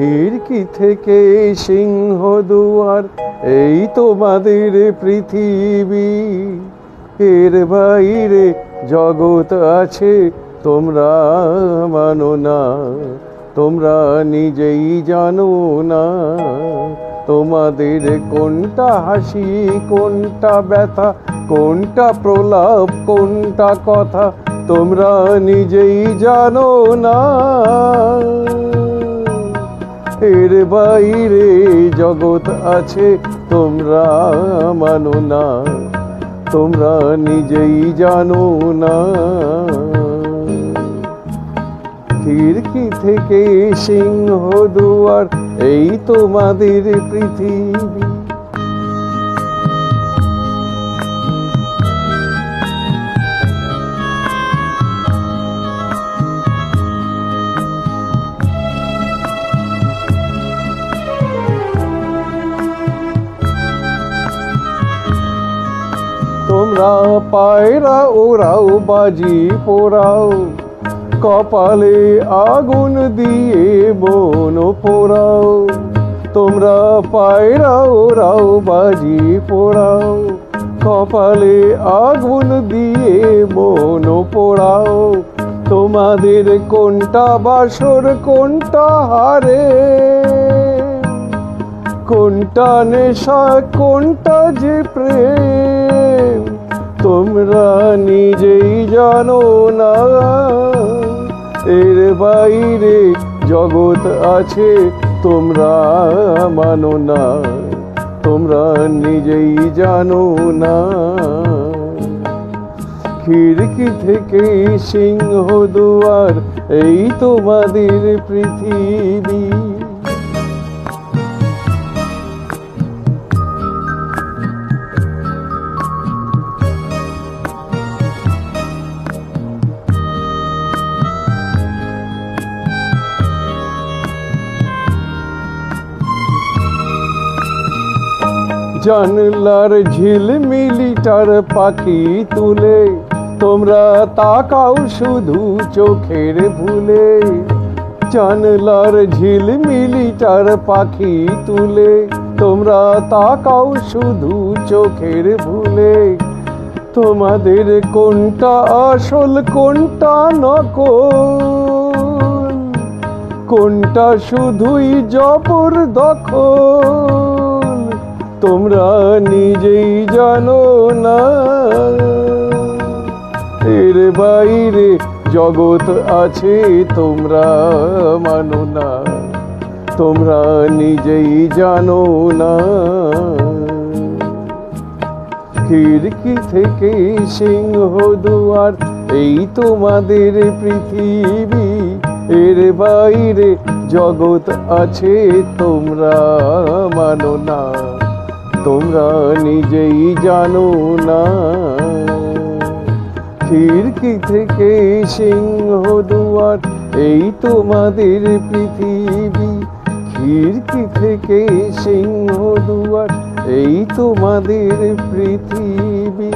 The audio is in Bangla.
খিড়কি থেকে সিংহদুয়ার, এই তোমাদের পৃথিবী। এর বাইরে জগৎ আছে, তোমরা মানো না, তোমরা নিজেই জানো না। তোমাদের কোনটা হাসি, কোনটা ব্যথা, কোনটা প্রলাপ, কোনটা কথা, তোমরা নিজেই জানো না। এর বাইরে জগৎ আছে, তোমরা মানো না, তোমরা নিজেই জানো না। খিড়কি থেকে সিংহদুয়ার, এই তোমাদের পৃথিবী। তোমরা পায়রা ওরাও, বাজি পোড়াও, কপালে আগুন দিয়ে বন পোড়াও। তোমরা পায়রা ওরাও, বাজি পোড়াও, কপালে আগুন দিয়ে বন পোড়াও। তোমাদের কোনটা বাসর, কোনটা হারে, কোনটা নেশা, কোনটা যে প্রেম, তোমরা নিজেই জানো না। এর বাইরে জগৎ আছে, তোমরা মানো না, তোমরা নিজেই জানো না। খিড়কি থেকে সিংহদুয়ার, এই তোমাদের পৃথিবী। জানলার ঝিলমিলিটার পাখি তুলে, তোমরা তাকাও শুধু চোখের ভুলে। জানলার ঝিলমিলিটার পাখি তুলে, তোমরা তাকাও শুধু চোখের ভুলে। তোমাদের কোনটা আসল, কোনটা নকল, কোনটা শুধুই জবর দখল, তোমরা নিজেই জানো না। এর বাইরে জগৎ আছে, তোমরা মানো না, তোমরা নিজেই জানো না। খিড়কি থেকে সিংহদুয়ার, এই তোমাদের পৃথিবী। এর বাইরে জগৎ আছে, তোমরা মানো না, তোমরা নিজেই জানো না। খিড়কি থেকে সিংহদুয়ার, এই তোমাদের পৃথিবী। খিড়কি থেকে সিংহদুয়ার, এই তোমাদের পৃথিবী।